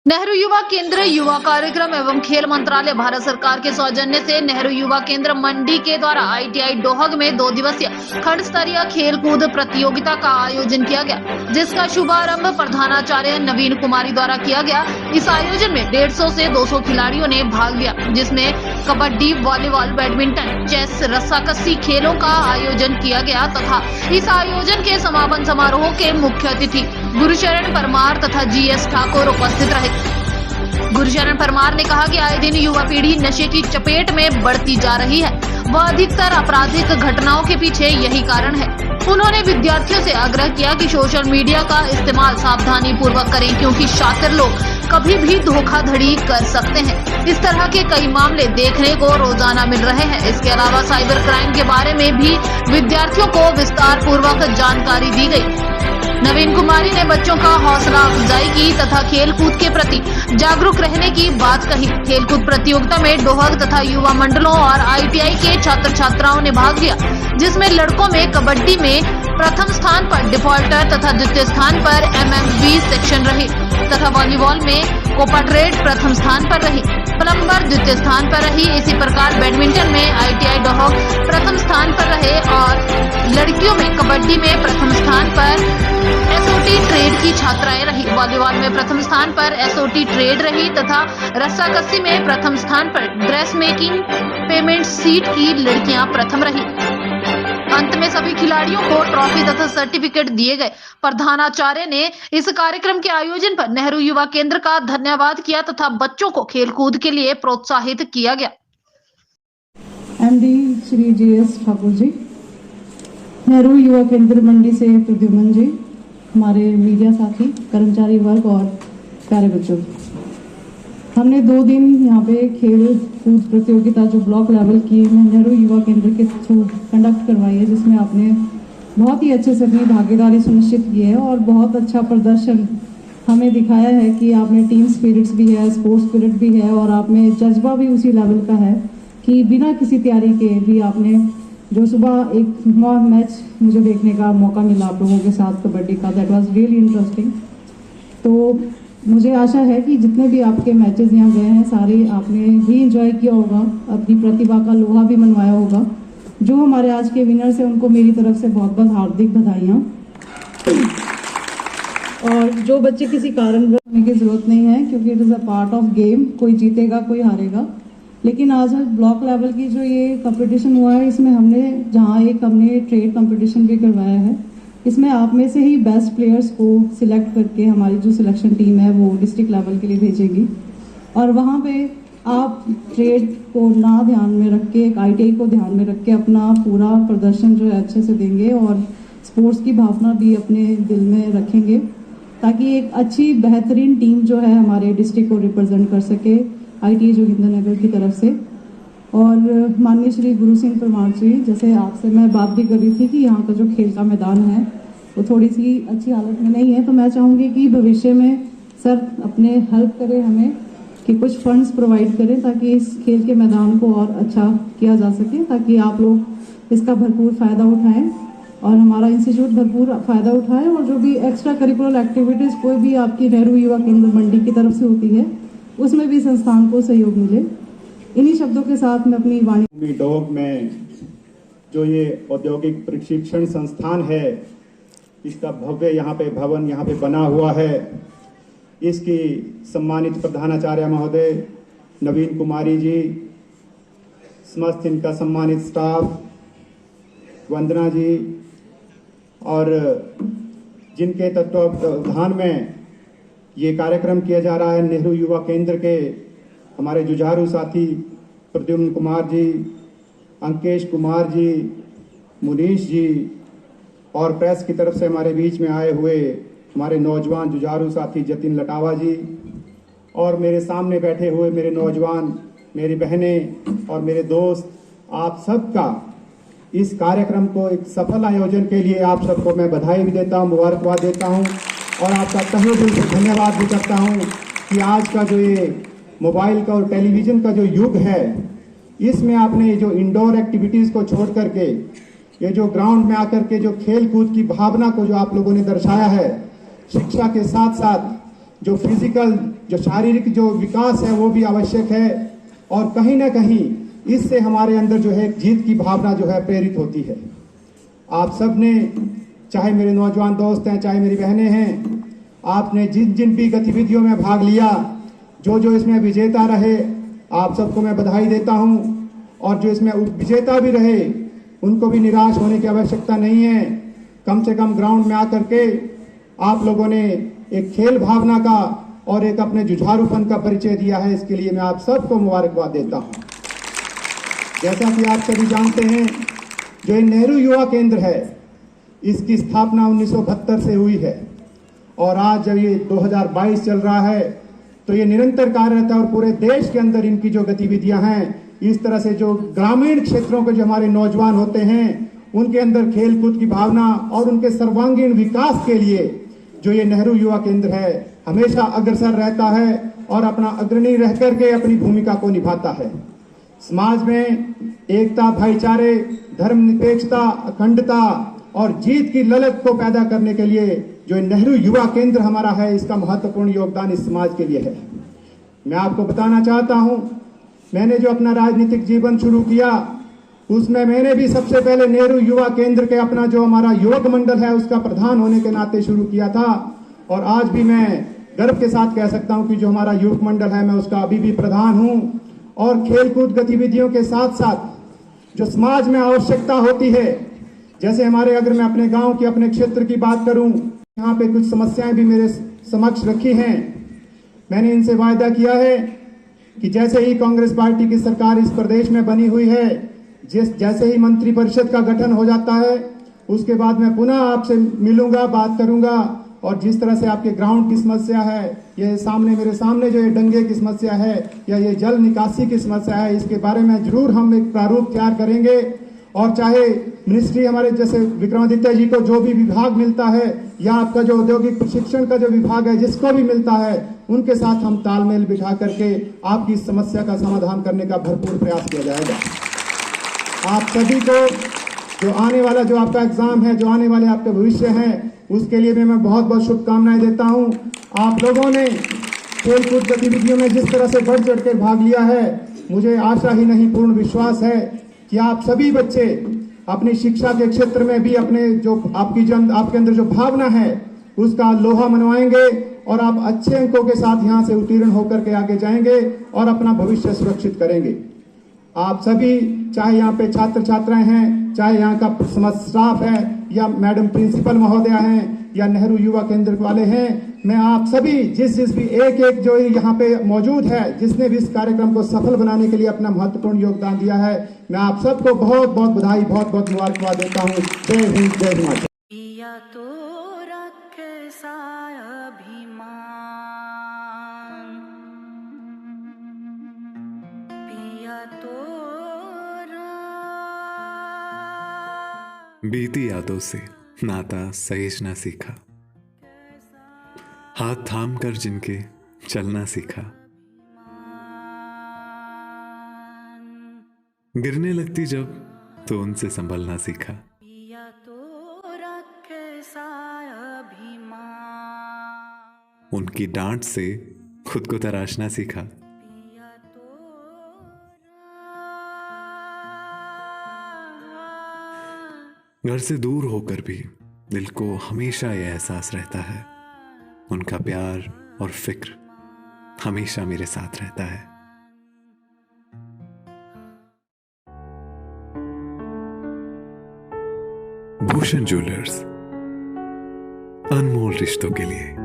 नेहरू युवा केंद्र युवा कार्यक्रम एवं खेल मंत्रालय भारत सरकार के सौजन्य से नेहरू युवा केंद्र मंडी के द्वारा आईटीआई डोहग में 2 दिवसीय खंड स्तरीय खेल कूद प्रतियोगिता का आयोजन किया गया, जिसका शुभारंभ प्रधानाचार्य नवीन कुमारी द्वारा किया गया। इस आयोजन में 150 से 200 खिलाड़ियों ने भाग लिया, जिसमें कबड्डी, वॉलीबॉल, बैडमिंटन, चेस, रस्साकसी खेलों का आयोजन किया गया तथा इस आयोजन के समापन समारोह के मुख्य अतिथि गुरुशरण परमार तथा जीएस ठाकुर उपस्थित रहे। गुरुशरण परमार ने कहा कि आए दिन युवा पीढ़ी नशे की चपेट में बढ़ती जा रही है व अधिकतर आपराधिक घटनाओं के पीछे यही कारण है। उन्होंने विद्यार्थियों से आग्रह किया कि सोशल मीडिया का इस्तेमाल सावधानी पूर्वक करें, क्योंकि शातिर लोग कभी भी धोखाधड़ी कर सकते हैं। इस तरह के कई मामले देखने को रोजाना मिल रहे हैं। इसके अलावा साइबर क्राइम के बारे में भी विद्यार्थियों को विस्तार पूर्वक जानकारी दी गई। नवीन कुमारी ने बच्चों का हौसला अफजाई की तथा खेल कूद के प्रति जागरूक रहने की बात कही। खेल कूद प्रतियोगिता में डोहग तथा युवा मंडलों और आईटीआई के छात्र छात्राओं ने भाग लिया, जिसमें लड़कों में कबड्डी में प्रथम स्थान पर डिफॉल्टर तथा द्वितीय स्थान पर एमएमवी सेक्शन रही तथा वॉलीबॉल में कोपाट्रेट प्रथम स्थान पर रही, प्लम्बर द्वितीय स्थान पर रही। इसी प्रकार बैडमिंटन में आईटीआई डोहग प्रथम स्थान पर रहे और लड़कियों में कबड्डी में प्रथम स्थान पर एसओटी ट्रेड की छात्राएं रही। वॉलीबॉल में प्रथम स्थान पर एसओटी ट्रेड रही तथा रस्साकसी में प्रथम स्थान पर ड्रेस मेकिंग पेमेंट सीट की लड़कियां प्रथम रही। अंत में सभी खिलाड़ियों को ट्रॉफी तथा सर्टिफिकेट दिए गए। प्रधानाचार्य ने इस कार्यक्रम के आयोजन पर नेहरू युवा केंद्र का धन्यवाद किया तथा बच्चों को खेलकूद के लिए प्रोत्साहित किया गया। एमडी श्री जीएस ठाकुर जी, नेहरू युवा केंद्र मंडी से प्रद्युमन जी, हमारे मीडिया साथी, कर्मचारी वर्ग और प्यारे बच्चों, हमने 2 दिन यहाँ पे खेल कूद प्रतियोगिता जो ब्लॉक लेवल की नेहरू युवा केंद्र के थ्रू कंडक्ट करवाई है, जिसमें आपने बहुत ही अच्छे से अपनी भागीदारी सुनिश्चित की है और बहुत अच्छा प्रदर्शन हमें दिखाया है कि आप में टीम स्पिरिट्स भी है, स्पोर्ट्स स्पिरिट भी है और आप में जज्बा भी उसी लेवल का है कि बिना किसी तैयारी के भी आपने जो सुबह एक मैच मुझे देखने का मौका मिला आप लोगों के साथ कबड्डी का, दैट वाज रियली इंटरेस्टिंग। तो मुझे आशा है कि जितने भी आपके मैचेस यहाँ गए हैं सारे आपने भी एंजॉय किया होगा, अपनी प्रतिभा का लोहा भी मनवाया होगा। जो हमारे आज के विनर्स हैं उनको मेरी तरफ से बहुत बहुत हार्दिक बधाइयाँ। और जो बच्चे किसी कारण होने की जरूरत नहीं है, क्योंकि it is a part of game, कोई जीतेगा कोई हारेगा। लेकिन आज ब्लॉक लेवल की जो ये कंपटीशन हुआ है, इसमें हमने ट्रेड कंपटीशन भी करवाया है। इसमें आप में से ही बेस्ट प्लेयर्स को सिलेक्ट करके हमारी जो सिलेक्शन टीम है वो डिस्ट्रिक्ट लेवल के लिए भेजेगी और वहाँ पे आप ट्रेड को ना ध्यान में रख के, आईटीआई को ध्यान में रख के अपना पूरा प्रदर्शन जो है अच्छे से देंगे और स्पोर्ट्स की भावना भी अपने दिल में रखेंगे, ताकि एक अच्छी बेहतरीन टीम जो है हमारे डिस्ट्रिक्ट को रिप्रेजेंट कर सके आईटीआई जोगिंदरनगर की तरफ से। और माननीय श्री गुरु सिंह परमार जी, जैसे आपसे मैं बात भी कर रही थी कि यहाँ का जो खेल का मैदान है वो थोड़ी सी अच्छी हालत में नहीं है, तो मैं चाहूँगी कि भविष्य में सर अपने हेल्प करें हमें कि कुछ फंड्स प्रोवाइड करें ताकि इस खेल के मैदान को और अच्छा किया जा सके, ताकि आप लोग इसका भरपूर फ़ायदा उठाएं और हमारा इंस्टीट्यूट भरपूर फ़ायदा उठाए और जो भी एक्स्ट्रा करिकुलर एक्टिविटीज़ कोई भी आपकी नेहरू युवा केंद्र मंडी की तरफ से होती है उसमें भी संस्थान को सहयोग मिले। इन्हीं शब्दों के साथ मैं अपनी वाणी डोहग में जो ये औद्योगिक प्रशिक्षण संस्थान है, इसका भव्य यहाँ पे भवन यहाँ पे बना हुआ है। इसकी सम्मानित प्रधानाचार्य महोदय नवीन कुमारी जी, समस्त इनका सम्मानित स्टाफ, वंदना जी और जिनके तत्वावधान में ये कार्यक्रम किया जा रहा है, नेहरू युवा केंद्र के हमारे जुझारू साथी प्रद्युम्न कुमार जी, अंकेश कुमार जी, मुनीश जी और प्रेस की तरफ से हमारे बीच में आए हुए हमारे नौजवान जुझारू साथी जतिन लटावा जी और मेरे सामने बैठे हुए मेरे नौजवान, मेरी बहनें और मेरे दोस्त, आप सबका इस कार्यक्रम को एक सफल आयोजन के लिए आप सबको मैं बधाई भी देता हूँ, मुबारकबाद देता हूँ और आपका तहे दिल से धन्यवाद भी करता हूँ कि आज का जो ये मोबाइल का और टेलीविज़न का जो युग है, इसमें आपने जो इंडोर एक्टिविटीज़ को छोड़ करके ये जो ग्राउंड में आकर के जो खेल कूद की भावना को जो आप लोगों ने दर्शाया है, शिक्षा के साथ साथ जो फिजिकल जो शारीरिक जो विकास है वो भी आवश्यक है, और कहीं ना कहीं इससे हमारे अंदर जो है जीत की भावना जो है प्रेरित होती है। आप सब ने, चाहे मेरे नौजवान दोस्त हैं, चाहे मेरी बहनें हैं, आपने जिन जिन भी गतिविधियों में भाग लिया, जो जो इसमें विजेता रहे, आप सबको मैं बधाई देता हूं। और जो इसमें विजेता भी रहे, उनको भी निराश होने की आवश्यकता नहीं है। कम से कम ग्राउंड में आकर के आप लोगों ने एक खेल भावना का और एक अपने जुझारूपन का परिचय दिया है, इसके लिए मैं आप सबको मुबारकबाद देता हूं। जैसा कि आप सभी जानते हैं, जो ये नेहरू युवा केंद्र है, इसकी स्थापना 1972 से हुई है, और आज जब ये 2022 चल रहा है तो ये निरंतर कार्यरत है, और पूरे देश के अंदर इनकी जो गतिविधियां हैं, इस तरह से जो ग्रामीण क्षेत्रों के जो हमारे नौजवान होते हैं, उनके अंदर खेल कूद की भावना और उनके सर्वांगीण विकास के लिए जो ये नेहरू युवा केंद्र है, हमेशा अग्रसर रहता है और अपना अग्रणी रह करके अपनी भूमिका को निभाता है। समाज में एकता, भाईचारे, धर्मनिरपेक्षता, अखंडता और जीत की ललक को पैदा करने के लिए जो नेहरू युवा केंद्र हमारा है, इसका महत्वपूर्ण योगदान इस समाज के लिए है। मैं आपको बताना चाहता हूं, मैंने जो अपना राजनीतिक जीवन शुरू किया, उसमें मैंने भी सबसे पहले नेहरू युवा केंद्र के अपना जो हमारा युवक मंडल है उसका प्रधान होने के नाते शुरू किया था, और आज भी मैं गर्व के साथ कह सकता हूं कि जो हमारा युवक मंडल है, मैं उसका अभी भी प्रधान हूं। और खेलकूद गतिविधियों के साथ साथ जो समाज में आवश्यकता होती है, जैसे हमारे, अगर मैं अपने गांव की, अपने क्षेत्र की बात करूं, यहाँ पे कुछ समस्याएं भी मेरे समक्ष रखी हैं। मैंने इनसे वायदा किया है कि जैसे ही कांग्रेस पार्टी की सरकार इस प्रदेश में बनी हुई है, जैसे ही मंत्रिपरिषद का गठन हो जाता है, उसके बाद मैं पुनः आपसे मिलूंगा, बात करूंगा, और जिस तरह से आपके ग्राउंड की समस्या है, ये सामने मेरे सामने जो ये डंगे की समस्या है या ये जल निकासी की समस्या है, इसके बारे में जरूर हम एक प्रारूप तैयार करेंगे। और चाहे मिनिस्ट्री हमारे जैसे विक्रमादित्य जी को जो भी विभाग मिलता है, या आपका जो औद्योगिक प्रशिक्षण का जो विभाग है, जिसको भी मिलता है, उनके साथ हम तालमेल बिठा करके आपकी इस समस्या का समाधान करने का भरपूर प्रयास किया जाएगा। आप सभी को जो आने वाला जो आपका एग्जाम है, जो आने वाले आपके भविष्य हैं, उसके लिए भी मैं बहुत बहुत शुभकामनाएं देता हूं। आप लोगों ने खेलकूद गतिविधियों में जिस तरह से बढ़ चढ़ कर भाग लिया है, मुझे आशा ही नहीं पूर्ण विश्वास है कि आप सभी बच्चे अपनी शिक्षा के क्षेत्र में भी अपने जो आपके अंदर जो भावना है उसका लोहा मनवाएंगे, और आप अच्छे अंकों के साथ यहाँ से उत्तीर्ण होकर के आगे जाएंगे और अपना भविष्य सुरक्षित करेंगे। आप सभी, चाहे यहाँ पे छात्र छात्राएं हैं, चाहे यहाँ का स्टाफ है, या मैडम प्रिंसिपल महोदया हैं, या नेहरू युवा केंद्र वाले हैं, मैं आप सभी जिस भी एक जो यहाँ पे मौजूद है, जिसने भी इस कार्यक्रम को सफल बनाने के लिए अपना महत्वपूर्ण योगदान दिया है, मैं आप सबको बहुत बहुत बधाई, बहुत बहुत मुबारकबाद देता हूँ। जय हिंद, जय हिमाचल। पिया तो रखसा अभिमान, पिया तो बीती यादों से नाता सहेजना सीखा, हाथ थाम कर जिनके चलना सीखा, गिरने लगती जब तो उनसे संभलना सीखा, पिया तो रखसा अभिमान, उनकी डांट से खुद को तराशना सीखा, पिया तो घर से दूर होकर भी दिल को हमेशा यह एहसास रहता है, उनका प्यार और फिक्र हमेशा मेरे साथ रहता है। भूषण ज्वेलर्स, अनमोल रिश्तों के लिए।